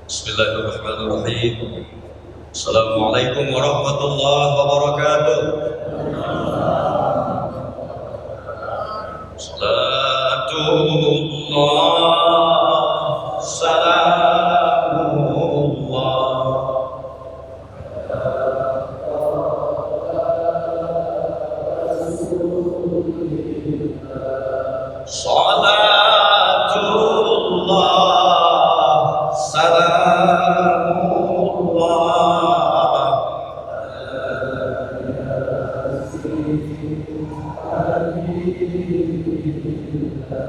Bismillahirrahmanirrahim. Assalamualaikum warahmatullahi wabarakatuh. Salatullah, salamullah. Salatullah, salamullah.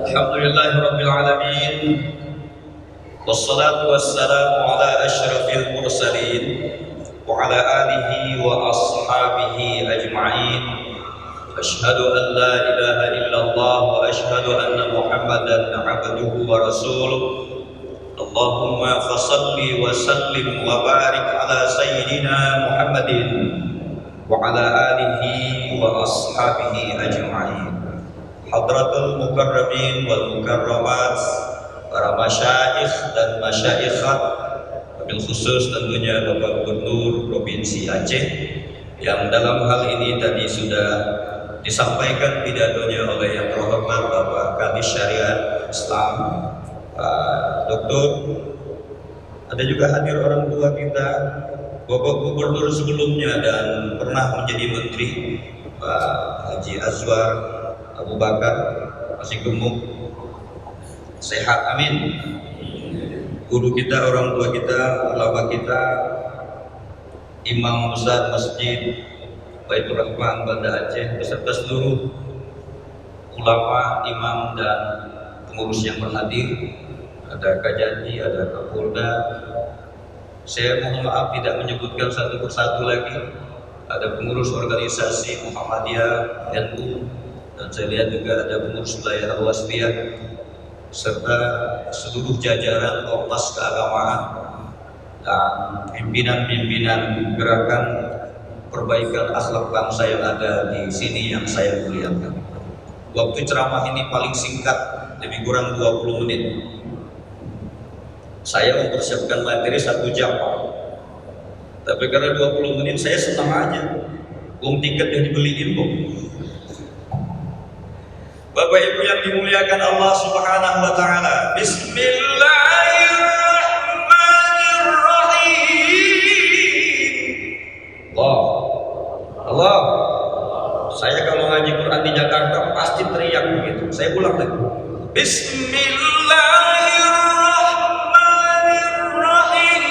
Alhamdulillahirabbil alamin. Wassalatu wassalamu ala asyrafil mursalin wa ala alihi wa ashabihi ajma'in. Asyhadu an la ilaha illallah wa asyhadu anna Muhammadan abduhu wa rasuluh. Allahumma fasalli wa sallim wa barik ala sayyidina Muhammadin wa ala alihi wa ashabihi ajma'in. Hadratul mukarramin wal mukarramat, para masyayikh dan masyaikhat, wabil khusus tentunya Bapak Gubernur Provinsi Aceh yang dalam hal ini tadi sudah disampaikan pidatonya oleh yang terhormat Bapak Kadis Syariat Islam, Pak Doktor. Ada juga hadir orang tua kita, Bapak Gubernur sebelumnya dan pernah menjadi menteri, Pak Haji Azwar Abu Bakar, masih gemuk, sehat, amin. Guru kita, orang tua kita, ulama kita, Imam Besar Masjid Baitur Rahman Banda Aceh beserta seluruh ulama, imam dan pengurus yang berhadir. Ada Kajati, ada Kapolda. Saya mohon maaf tidak menyebutkan satu persatu lagi. Ada pengurus organisasi Muhammadiyah NU, dan saya lihat juga ada pengurus wilayah Al-Wasbiyah serta seluruh jajaran ormas keagamaan dan pimpinan-pimpinan gerakan perbaikan akhlak bangsa yang ada di sini yang saya muliakan. Waktu ceramah ini paling singkat, lebih kurang 20 menit. Saya mempersiapkan materi 1 jam, tapi karena 20 menit saya senang aja. Tiket yang dibeliin kok. Bapak Ibu yang dimuliakan Allah Subhanahu wa taala. Bismillahirrahmanirrahim. Allah. Saya kalau ngaji Quran di Jakarta pasti teriak begitu. Saya ulang lagi. Bismillahirrahmanirrahim.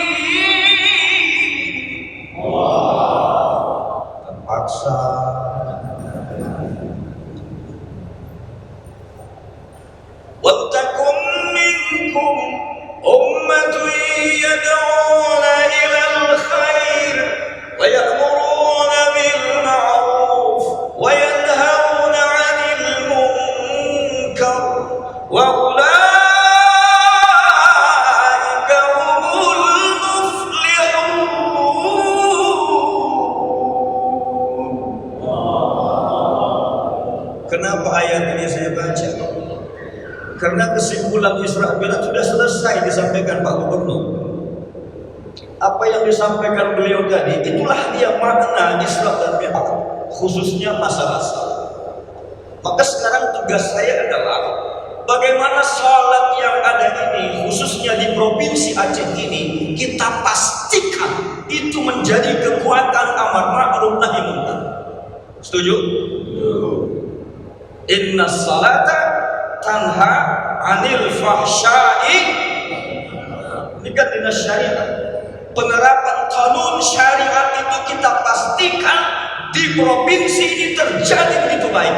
Terpaksa. وَلْتَكُنْ مِنْكُمْ أُمَّةٌ يَدْعُونَ إِلَى الْخَيْرِ وَيَأْمُرُونَ بِالْمَعْرُوفِ وَيَنْهَوْنَ عَنِ الْمُنكَرِ وَأُولَئِكَ هُمُ الْمُفْلِحُونَ. Kenapa ayat ini saya baca? Karena kesimpulan Isra Mi'raj sudah selesai disampaikan Pak Gubernur. Apa yang disampaikan beliau tadi, itulah dia makna Isra dan Mi'raj, khususnya masalah salat. Maka sekarang tugas saya adalah bagaimana salat yang ada ini, khususnya di Provinsi Aceh ini, kita pastikan itu menjadi kekuatan amar ma'ruf nahi munkar. Setuju? Inna salata tanha anil fahsyai. Ini kan dinas syariat. Penerapan kanun syariat itu kita pastikan di provinsi ini terjadi begitu baik.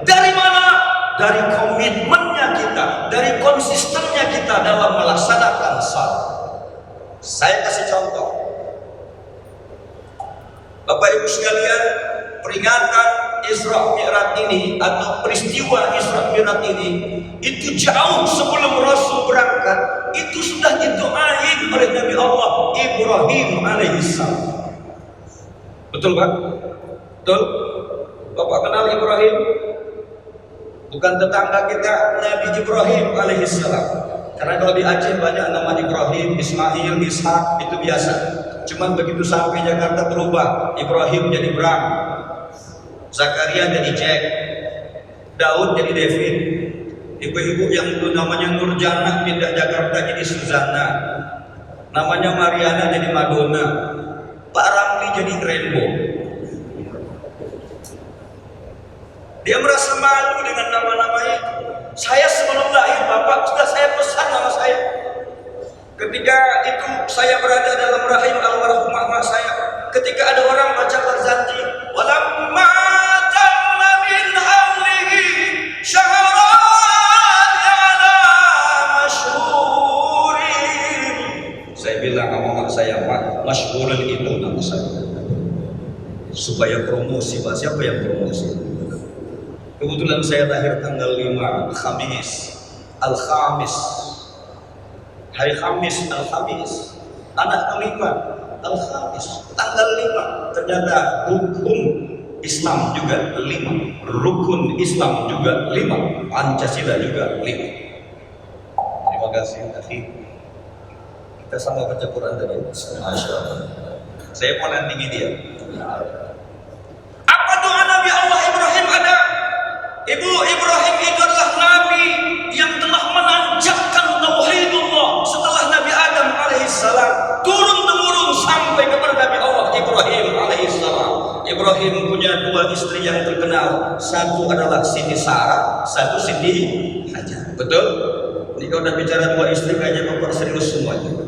Dari mana? Dari komitmennya kita, dari konsistennya kita dalam melaksanakan salat. Saya kasih contoh. Bapak Ibu sekalian, peringatan Isra Mi'raj ini atau peristiwa Isra Mi'raj ini itu jauh sebelum Rasul berangkat itu sudah didoain oleh Nabi Allah Ibrahim alaihissalam. Betul Pak? Betul? Bapak kenal Ibrahim? Bukan tetangga kita, Nabi Ibrahim alaihissalam. Karena kalau di Aceh banyak nama Ibrahim, Ismail, Ishak, itu biasa. Cuman begitu sampai Jakarta berubah, Ibrahim jadi Bram, Zakaria jadi Jack, Daud jadi David. Ibu-ibu yang dulu namanya Nurjana pindah Jakarta jadi Suzana, namanya Mariana jadi Madonna, Pak Ramli jadi Rainbow. Dia merasa malu dengan nama-namanya. Saya sebelum lahir Bapak sudah saya pesan nama saya. Ketika itu saya berada dalam rahim almarhum mama saya. Ketika ada orang baca Barzanji, walamma tamma min hamlihi syahran ala masyhurin. Saya bilang sama mama saya, Pak, masyhurin itu nama saya. Supaya promosi, Pak. Siapa yang promosi? Kebetulan saya lahir tanggal 5 Khamis, Al-Khamis, hari Khamis, Al-Khamis, anak kelima, Al-Khamis, tanggal 5. Ternyata hukum Islam juga 5, rukun Islam juga 5, Pancasila juga 5. Terima kasih, akhi. Kita sama baca Quran tadi. Masya Allah. Saya mau nandingi dia. Apa doa Nabi Allah Ibrahim ada? Ibu Ibrahim itu adalah Nabi yang telah menancapkan tauhidullah setelah Nabi Adam alaihissalam turun-temurun sampai kepada Nabi Allah Ibrahim alaihissalam. Ibrahim punya 2 istri yang terkenal. Satu adalah Siti Sarah, satu Siti Hajar. Betul? Ini kalau udah bicara 2 istri kayaknya Bapak serius semuanya.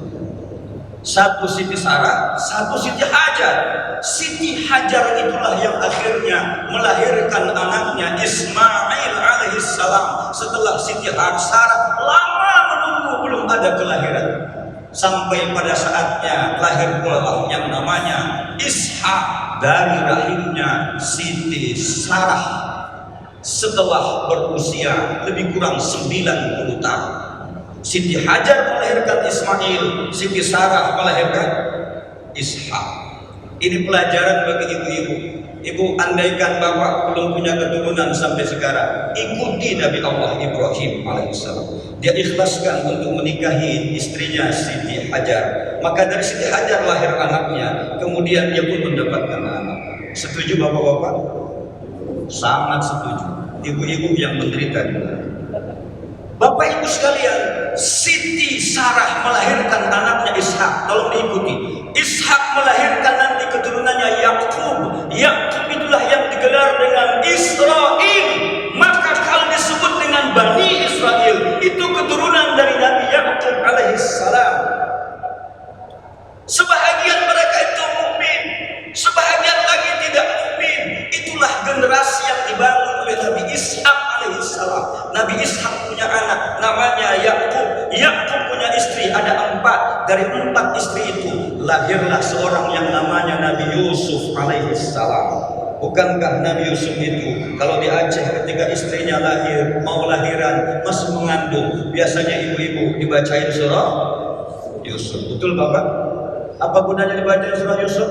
Satu Siti Sarah, satu Siti Hajar. Siti Hajar itulah yang akhirnya melahirkan anaknya Ismail alaihissalam. Setelah Siti Sarah lama menunggu belum ada kelahiran, sampai pada saatnya lahir pula yang namanya Ishak dari rahimnya Siti Sarah setelah berusia lebih kurang 90 tahun. Siti Hajar melahirkan Ismail, Siti Sarah melahirkan Ishak. Ini pelajaran bagi ibu-ibu. Ibu, andaikan bapak belum punya keturunan sampai sekarang, ikuti Nabi Allah Ibrahim alaihissalam. Dia ikhlaskan untuk menikahi istrinya Siti Hajar. Maka dari Siti Hajar lahir anaknya, kemudian dia pun mendapatkan anak. Setuju bapak-bapak? Sangat setuju. Ibu-ibu yang menderita juga. Bapak ibu sekalian, Siti Sarah melahirkan anaknya Ishak. Tolong diikuti. Ishak melahirkan nanti keturunannya Yakub. Yakub itulah yang digelar dengan Israel. Maka kalau disebut dengan Bani Israel, itu keturunan dari Nabi Yakub alaihissalam. Sebahagian mereka itu mukmin, sebahagian lagi tidak mukmin. Itulah generasi yang dibangun oleh Nabi Ishak alaihissalam. Nabi Ishak punya anak namanya Yakub. Yakub punya istri ada 4. Dari 4 istri itu lahirlah seorang yang namanya Nabi Yusuf alaihissalam. Bukankah Nabi Yusuf itu kalau di Aceh ketika istrinya lahir, mau lahiran, masih mengandung, biasanya ibu-ibu dibacain surah Yusuf. Betul Bapak? Apa gunanya dibacain surah Yusuf?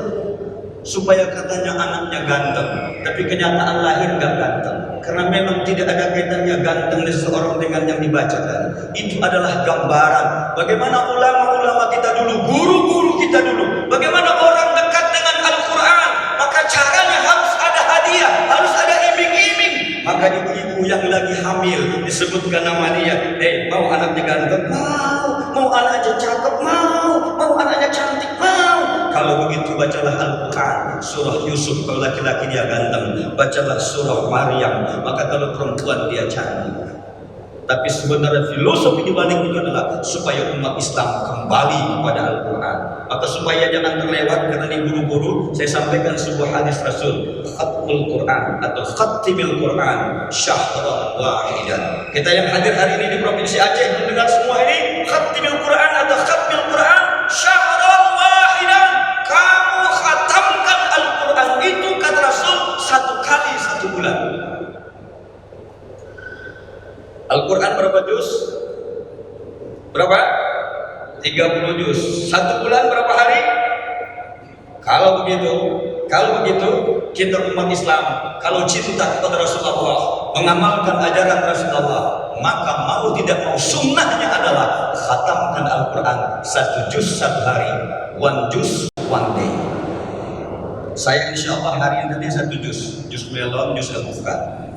Supaya katanya anaknya ganteng, tapi kenyataan lahir gak ganteng. Karena memang tidak ada kaitannya ganteng seseorang dengan yang dibacakan. Itu adalah gambaran bagaimana ulama-ulama kita dulu, guru-guru kita dulu, bagaimana orang dekat dengan Al-Quran. Maka caranya harus ada hadiah, harus ada iming-iming. Maka ibu-ibu yang lagi hamil disebutkan nama dia, mau anaknya ganteng? Mau anaknya cakep? Mau anaknya cantik? Mau. Kalau begitu bacalah Al-Quran, surah Yusuf kalau laki-laki dia ganteng, bacalah surah Maryam, maka kalau perempuan dia cantik. Tapi sebenarnya filosofi di balik itu adalah supaya umat Islam kembali kepada Al-Quran. Maka supaya jangan terlewat, karena ini buru-buru, saya sampaikan sebuah hadis Rasul, khatmul Quran atau khatimil Quran syahran wahidan. Kita yang hadir hari ini di Provinsi Aceh mendengar semua ini, khatimil Quran atau khatmil Quran syahran wahidan. Kamu khatamkan Al-Quran itu kata Rasul 1 kali 1 bulan. Al-Quran berapa juz? Berapa? 30 juz. 1 bulan berapa hari? Kalau begitu kita umat Islam, kalau cinta kepada Rasulullah, mengamalkan ajaran Rasulullah, maka mau tidak mau sunnahnya adalah khatamkan Al-Quran 1 juz 1 hari, 1 juz 1 day. Saya insya Allah hari ini tadi 1 juz melon, juz al-Furqan.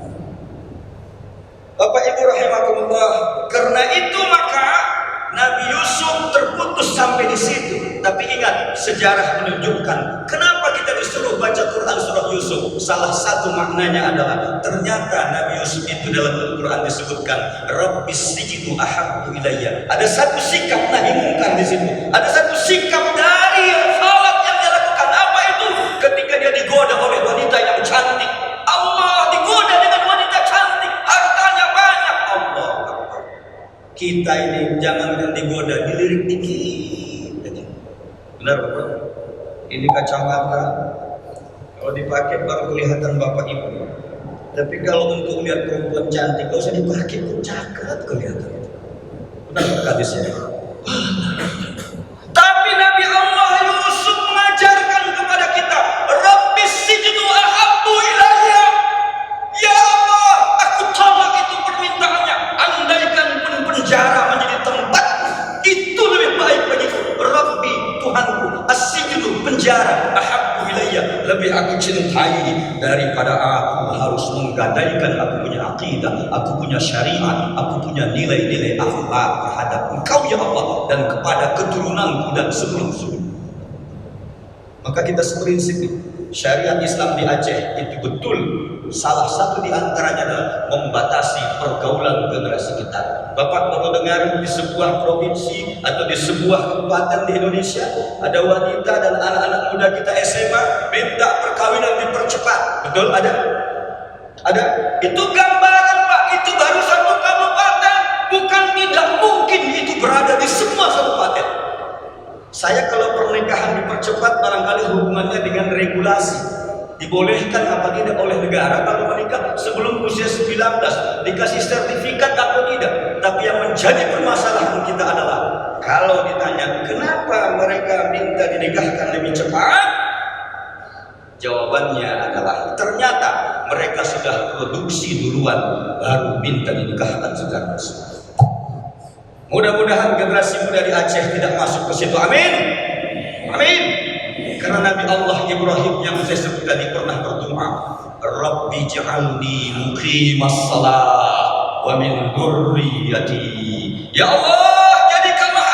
Bapak Ibu rahimakumullah, karena itu maka Nabi Yusuf terputus sampai di situ. Tapi ingat, sejarah menunjukkan kenapa kita disuruh baca Quran surah Yusuf. Salah satu maknanya adalah ternyata Nabi Yusuf itu dalam Al-Quran disebutkan Rabbis sijnu ahabbu ilayya. Ada satu sikap nahi mungkar di situ. Ada satu sikap dari salat yang dia lakukan. Apa itu? Ketika dia digoda oleh wanita yang cantik. Allah digoda dengan wanita cantik, hartanya banyak. Allah Akbar. Kita ini jangan digoda, dilirik dikit aja. Benar Bapak? Ini kacamata kalau dipakai baru kelihatan Bapak Ibu. Tapi kalau untuk lihat perempuan cantik, gak usah dipakai, pun cakep kelihatan. Benar hadisnya. Tapi Nabi Allah Yusuf mengajarkan kepada kita, Rabbis sijnu ahabbu ilayya. Ya Allah, aku tolak itu permintaannya. Andaikan pun penjara menjadi tempat, itu lebih baik bagiku. Rabbi, Tuhanku, as-sijnu, penjara, ahabbu ilayya, lebih aku cintai daripada aku harus menggadaikan aku punya akidah, aku punya syariat, aku punya nilai-nilai akhlak terhadap Engkau ya Allah dan kepada keturunanku dan sebelum-sebelum. Maka kita seprinsip, syariat Islam di Aceh itu betul salah satu di antaranya adalah membatasi pergaulan generasi kita. Bapak baru dengar di sebuah provinsi atau di sebuah kabupaten di Indonesia ada wanita dan anak-anak muda kita SMA minta perkawinan dipercepat. Betul ada? Ada? Itu gambaran Pak, itu baru satu kabupaten. Bukan tidak mungkin itu berada di semua kabupaten. Saya kalau pernikahan dipercepat barangkali hubungannya dengan regulasi. Dibolehkan apa tidak oleh negara kalau menikah sebelum usia 19, dikasih sertifikat atau tidak. Tapi yang menjadi permasalahan kita adalah kalau ditanya kenapa mereka minta dinikahkan lebih cepat, jawabannya adalah ternyata mereka sudah produksi duluan baru minta dinikahkan secara resmi. Mudah-mudahan generasi muda di Aceh tidak masuk ke situ. Amin. Amin. Karena Nabi Allah Ibrahim yang saya sebut tadi pernah berdoa, Rabbi ja'alni muqimas salah wa min dzurriyyati. Ya Allah, jadikanlah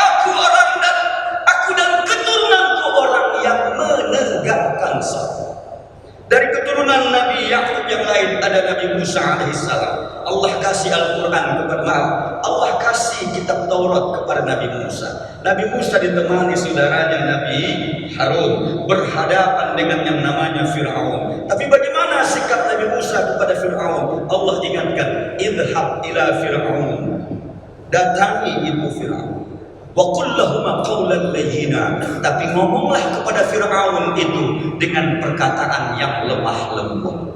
aku dan keturunanku orang yang menegakkan salat. Dari keturunan Nabi Yakub yang lain ada Nabi Musa alaihissalam. Allah kasih Al-Quran kepada Allah kasih kitab Taurat kepada Nabi Musa. Nabi Musa ditemani saudaranya Nabi Harun berhadapan dengan yang namanya Fir'aun. Tapi bagaimana sikap Nabi Musa kepada Fir'aun? Allah ingatkan, idhab ila Fir'aun, datangi itu Fir'aun. Wa qul lahum qawlan layyina, tapi ngomonglah kepada Fir'aun itu dengan perkataan yang lemah lembut.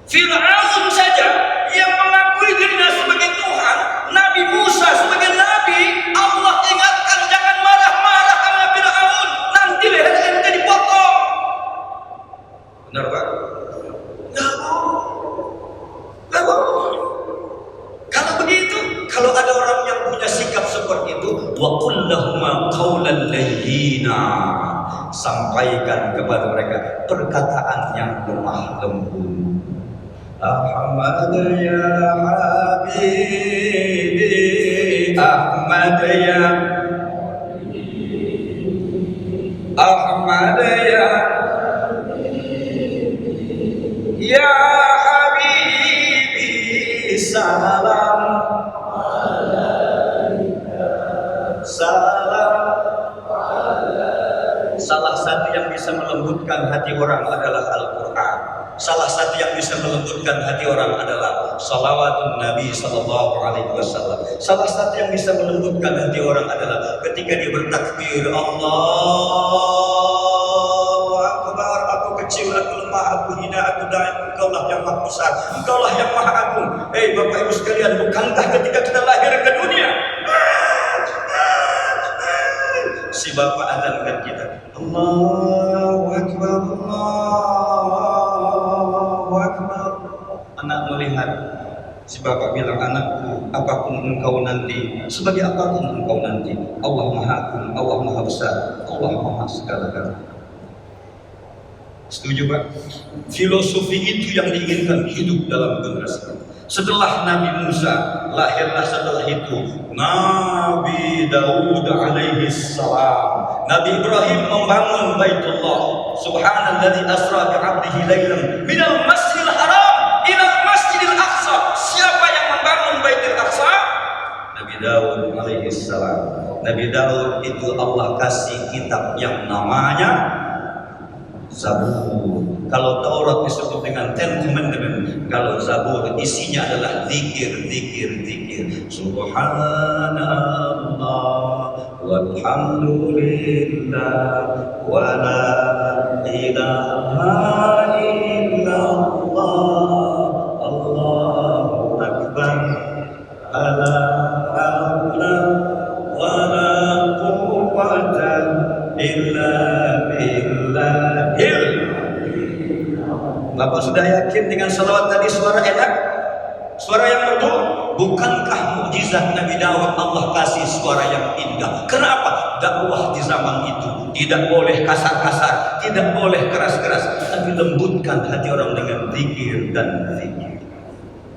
Fir'aun saja yang mengakui dirinya sebagai Tuhan, Nabi Musa sebagai Nabi, Allah ingatkan jangan marah-marah sama Fir'aun, nanti leher ente dipotong. Benar Pak? Nggak mau. Kalau begitu, kalau ada orang yang punya sikap seperti itu, wa qul lahum qawlan layyina, sampaikan kepada mereka perkataan yang lemah lembut. Ahmad ya Habibi, Ahmad ya Ahmad ya ya Habibi, salam salam. Salah satu yang bisa melembutkan hati orang adalah Al-Quran. Salah satu yang bisa melembutkan hati orang adalah salawatun Nabi Sallallahu Alaihi Wasallam. Salah satu yang bisa melembutkan hati orang adalah ketika dia bertakbir, Allahu Akbar, aku kecil, aku lemah, aku hina, aku daim, Engkaulah yang maha besar, Engkaulah yang maha agung. Hei Bapak Ibu sekalian, bukankah ketika kita lahir ke dunia si Bapak azankan kita, Allahu Akbar, Allahu Akbar. Si bapak bilang, anakku, apapun engkau nanti, sebagai apapun engkau nanti, Allah Maha Agung, Allah Maha Besar, Allah Maha segala-galanya. Setuju Pak? Filosofi itu yang diinginkan hidup dalam generasi. Setelah Nabi Musa, lahirlah setelah itu Nabi Daud alaihi salam. Nabi Ibrahim membangun Baitullah. Subhanalladzi asra bi 'abdihi lailan minal masjidil haram ila masjidil aqsa. Siapa yang membangun Baitul Aqsa? Nabi Daud alaihi salam. Nabi Daud itu Allah kasih kitab yang namanya Zabur. Kalau Taurat disebut dengan Ten Commandment, kalau Zabur isinya adalah zikir. Subhanallah walhamdulillah wa la ilaha illallah Allahu akbar la haula wa la quwwata illa billahil. Bapak sudah yakin dengan salawat tadi suara enak? Suara yang merdu? Bukankah mukjizat Nabi Daud Allah kasih suara yang indah? Kenapa? Dakwah di zaman itu tidak boleh kasar-kasar, tidak boleh keras-keras, tapi lembutkan hati orang dengan zikir dan zikir.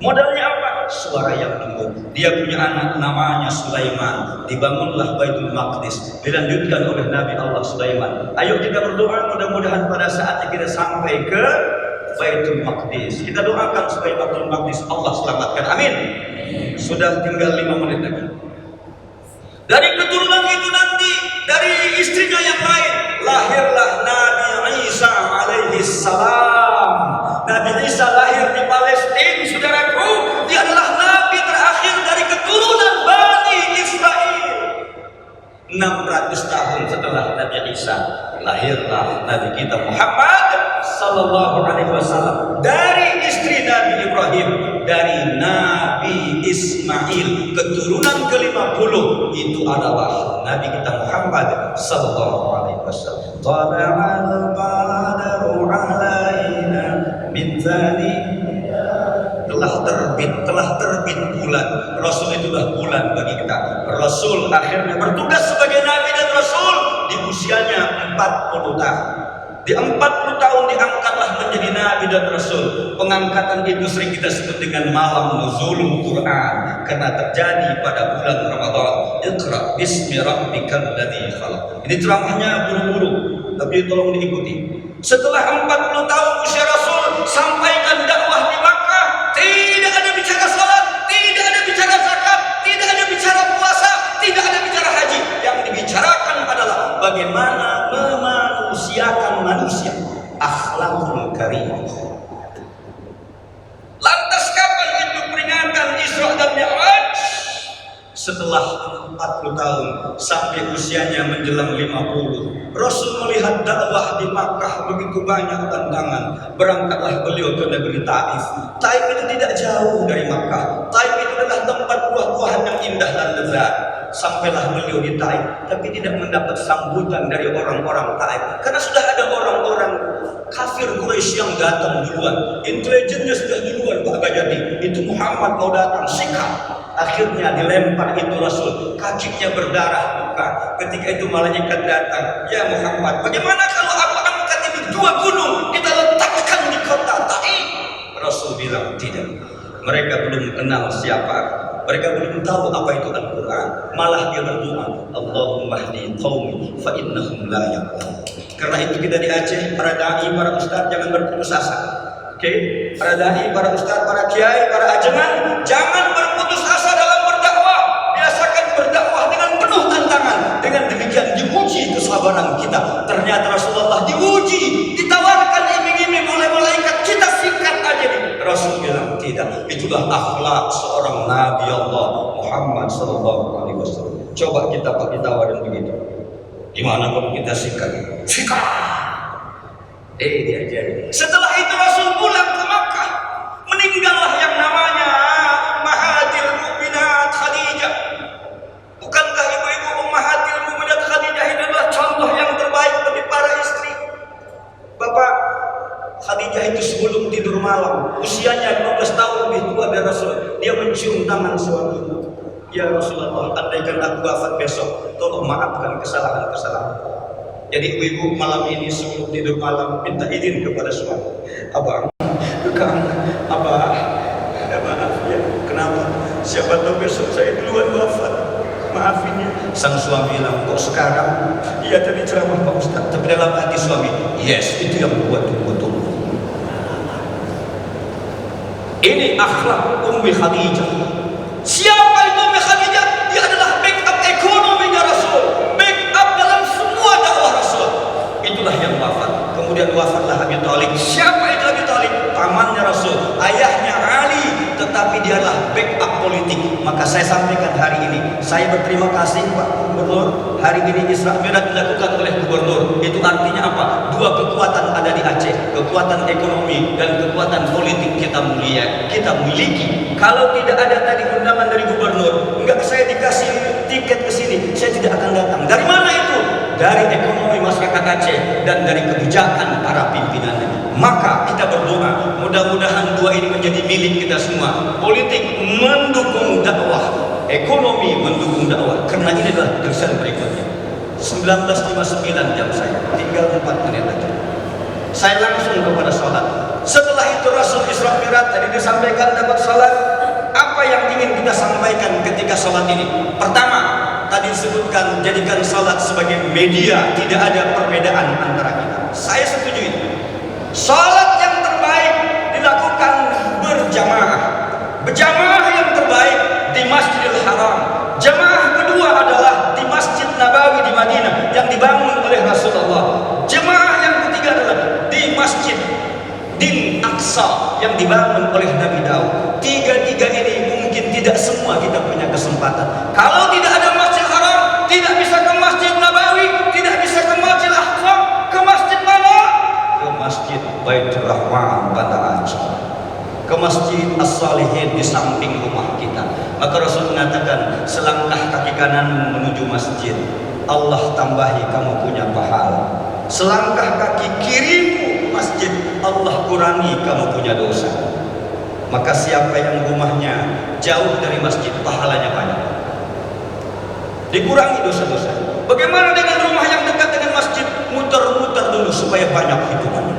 Modalnya apa? Suara yang lembut. Dia punya anak namanya Sulaiman. Dibangunlah Baitul Maqdis. Dilanjutkan oleh Nabi Allah Sulaiman. Ayo kita berdoa, mudah-mudahan pada saatnya kita sampai ke Baitul Maqdis. Kita doakan supaya Baitul Maqdis Allah selamatkan. Amin. Sudah tinggal 5 menit lagi. Dari keturunan itu nanti, dari istrinya yang lain, lahirlah Nabi Isa alaihi salam. Nabi Isa lahir di Palestina, saudaraku. Dia adalah nabi terakhir dari keturunan Bani Israel. 600 tahun setelah Nabi Isa, lahirlah Nabi kita Muhammad sallallahu alaihi wasallam dari istri Nabi Ibrahim, dari Nabi Ismail, keturunan ke-50 itu adalah Nabi kita Muhammad sallallahu alaihi wasallam. Tala'al qadaru alaina min telah terbit bulan. Rasul itu adalah bulan bagi kita. Rasul akhirnya bertugas sebagai nabi dan rasul di usianya 40 tahun. Di 40 tahun diangkatlah menjadi nabi dan rasul. Pengangkatan itu sering kita sebut dengan malam nuzulul Quran karena terjadi pada bulan Ramadan. Iqra bismi rabbikal ladzi khalaq. Ini ceramahnya buru-buru, tapi tolong diikuti. Setelah 40 tahun usia Rasul, sampaikan dakwah di Makkah. Tidak ada bicara salat, tidak ada bicara zakat, tidak ada bicara puasa, tidak ada bicara haji. Yang dibicarakan adalah bagaimana memanusiakan manusia, akhlakul karim. Lantas kapan itu peringatan Isra dan Mi'raj? Setelah 40 tahun sampai usianya menjelang 50, Rasul melihat dakwah di Makkah begitu banyak tantangan. Berangkatlah beliau ke negeri Taif. Taif itu tidak jauh dari Makkah. Taif itu adalah tempat buah-buahan yang indah dan lezat. Sampailah beliau di Taif, tapi tidak mendapat sambutan dari orang-orang Taif karena sudah ada orang-orang kafir Quraisy yang datang duluan. Intelijennya sudah duluan, Pak Gajati. Itu Muhammad mau datang, sikap. Akhirnya dilempar itu Rasul, kakinya berdarah luka. Ketika itu malaikat datang, ya Muhammad, bagaimana kalau aku angkat itu 2 gunung, kita letakkan di kota Taif? Rasul bilang tidak. Mereka belum kenal siapa, mereka belum tahu apa itu Al-Quran. Malah dia berdoa, Allahumma hdi qaumi fa innahum la ya'lamun. Karena itu kita di Aceh, para dai, para ustaz jangan berputus asa. Oke, para dai, para ustaz, para kiai, para ajengan, jangan berputus asa dalam berdakwah. Biasakan berdakwah dengan penuh tantangan. Dengan demikian diuji kesabaran kita. Ternyata Rasulullah diuji, ditawarkan iming-iming oleh malaikat, kita singkat aja nih. Rasul bilang tidak. Itulah akhlak seorang Nabi Allah Muhammad sallallahu alaihi wasallam. Coba kita pakai tawaran begitu. Gimana kalau kita singkat? Singkat. Diajari. Setelah itu Rasul pulang ke Makkah. Meninggallah yang namanya Ummahatil Mukminat Khadijah. Bukankah ibu-ibu Ummahatil Mukminat Khadijah itu adalah contoh yang terbaik bagi para istri? Bapak, Khadijah itu sebelum tidur malam, usianya 15 tahun lebih tua dari Rasul. Dia tangan suami, ya Rasulullah, andaikan aku wafat besok, tolong maafkan kesalahan-kesalahan. Jadi ibu malam ini sebelum tidur malam minta izin kepada suami, abang, Kang, abah, ada maaf ya, kenapa? Siapa tahu besok saya duluan wafat, maafin ya. Sang suami bilang, kok sekarang? Iya tadi ceramah Pak Ustaz. Tapi dalam hati suami, yes, itu yang buat betul. Ini akhlak Ummi Khadijah. Siapa itu Ummi Khadijah? Dia adalah backup ekonominya Rasul, backup dalam semua dakwah Rasul. Itulah yang wafat. Kemudian wafatlah Abi Thalib. Siapa itu Abi Thalib? Pamannya Rasul, ayahnya Ali, tetapi dia adalah backup politik. Maka saya sampaikan hari ini, saya berterima kasih Pak Gubernur. Hari ini Isra Mi'raj dilakukan oleh Gubernur. Itu artinya apa? Dua kekuatan ada di Aceh, kekuatan ekonomi dan kekuatan politik kita miliki. Kalau tidak ada tadi undangan dari Gubernur, enggak saya dikasih tiket ke sini, saya tidak akan datang. Dari mana itu? Dari ekonomi masyarakat Aceh dan dari kebijakan para pimpinannya. Maka kita berdoa, mudah-mudahan dua ini menjadi milik kita semua. Politik mendukung dakwah, ekonomi mendukung dakwah. Karena ini adalah tulisan berikutnya. 19:59 jam saya, tinggal 4 menit lagi. Saya langsung kepada sholat. Setelah itu Rasul Isra Mi'raj tadi disampaikan dapat sholat. Apa yang ingin kita sampaikan ketika sholat ini? Pertama, tadi disebutkan jadikan sholat sebagai media, tidak ada perbedaan antara kita. Saya setuju itu. Sholat yang terbaik dilakukan berjamaah. Berjamaah yang terbaik di Masjidil Haram. Jamaah kedua adalah di Masjid Nabawi di Madinah yang dibangun oleh Rasulullah. Jemaah yang ketiga adalah di Masjid Din Aqsa yang dibangun oleh Nabi Daud. Tiga-tiga ini mungkin tidak semua kita punya kesempatan. Kalau tidak ada Masjid Haram, tidak bisa ke Masjid Nabawi, tidak bisa ke Masjid Aqsa, ke masjid mana? Ke Masjid Baitur Rahman Banda Aceh, ke Masjid As-Salihin di samping rumah kita. Maka Rasul mengatakan, selangkah kaki kanan menuju masjid, Allah tambahi kamu punya pahala. Selangkah kaki kirimu masjid, Allah kurangi kamu punya dosa. Maka siapa yang rumahnya jauh dari masjid, pahalanya banyak, dikurangi dosa-dosa. Bagaimana dengan rumah yang dekat dengan masjid? Muter-muter dulu supaya banyak hitungannya.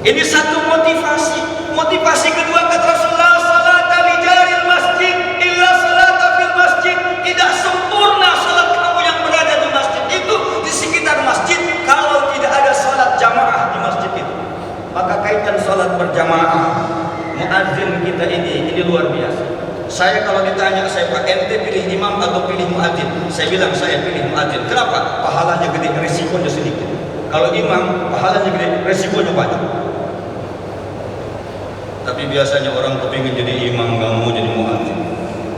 Ini satu motivasi. Motivasi kedua kata Rasulullah, salata li jaril masjid illa salata fil masjid. Tidak sempurna salat kamu yang berada di masjid itu, di sekitar masjid, kalau tidak ada salat jamaah di masjid itu. Maka kaitan salat berjamaah, muadzin kita ini luar biasa. Saya kalau ditanya, saya Pak, ente pilih imam atau pilih muadzin? Saya bilang saya pilih muadzin. Kenapa? Pahalanya gede, risikonya sedikit. Kalau imam pahalanya gede, risikonya banyak. Tapi biasanya orang kepingin jadi imam, nggak mau jadi muadzin.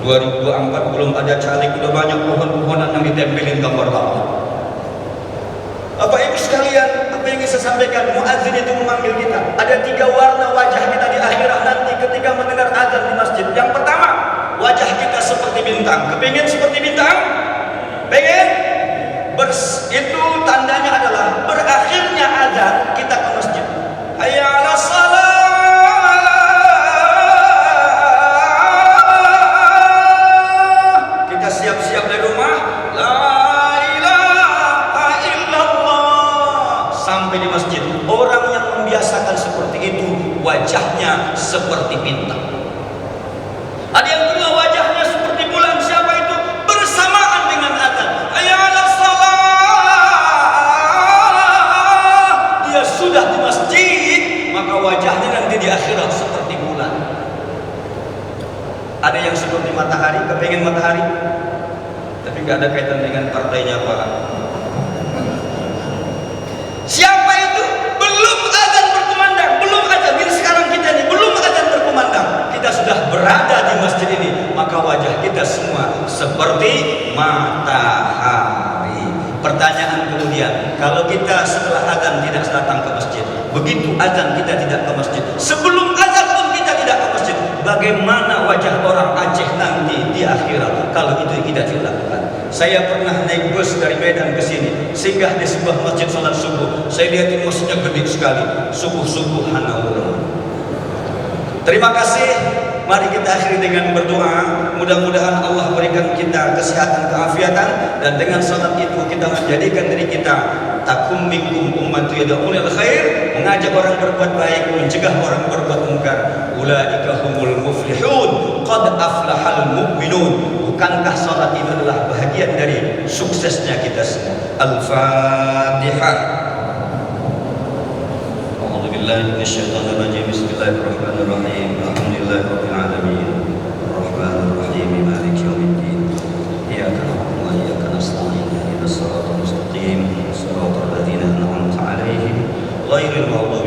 2024 belum ada caleg, udah banyak pohon-pohonan yang ditempelin gambar Allah. Bapak Ibu sekalian, apa yang saya sampaikan? Muadzin itu memanggil kita. Ada 3 warna wajah kita di akhirat nanti ketika mendengar azan di masjid. Yang pertama, wajah kita seperti bintang. Kepingin seperti bintang? Pengen? Itu tandanya adalah berakhirnya azan, kita ke masjid. Hayya 'alas shalah. Siap-siap dari rumah, la ilaha illallah, sampai di masjid. Orang yang membiasakan seperti itu, wajahnya seperti bintang. Ada yang kedua, wajahnya seperti bulan. Siapa itu? Bersamaan dengan azan, hayya 'alas shalah, dia sudah di masjid, maka wajahnya nanti di akhirat seperti bulan. Ada yang seperti matahari, kepengen matahari, tapi nggak ada kaitan dengan partainya Pak. Siapa itu? Belum azan berkumandang, belum azan. Ini sekarang kita ini belum azan berkumandang, kita sudah berada di masjid ini, maka wajah kita semua seperti matahari. Pertanyaan kemudian, kalau kita setelah azan tidak datang ke masjid, begitu azan kita tidak ke masjid, sebelum azan pun kita tidak ke masjid, bagaimana wajah orang Aceh nanti di akhirat kalau itu tidak dilakukan? Saya pernah naik bus dari Medan ke sini, singgah di sebuah masjid salat subuh. Saya lihat ini masjidnya gede sekali, subuh-subuh hanaurah. Terima kasih Mari kita akhiri dengan berdoa. Mudah-mudahan Allah berikan kita kesehatan, keafiatan, dan dengan salat itu kita menjadikan diri kita takum minkum ummatu yad'una ilal khair, mengajak orang berbuat baik, mencegah orang berbuat munkar. Ulaika humul muflihun, qad aflahal mu'minun. Bukankah salat itu adalah bahagian dari suksesnya kita semua? Al-Fatihah. A'udzu billahi minasyaitonir rajim. Bismillahirrahmanirrahim. Alhamdulillahirabbil alamin. Arrahmanir rahim. Maliki yaumiddin. Iyyaka na'budu wa iyyaka nasta'in. Ihdinas siratal mustaqim. Shiratal ladzina an'amta 'alaihim ghairil maghdubi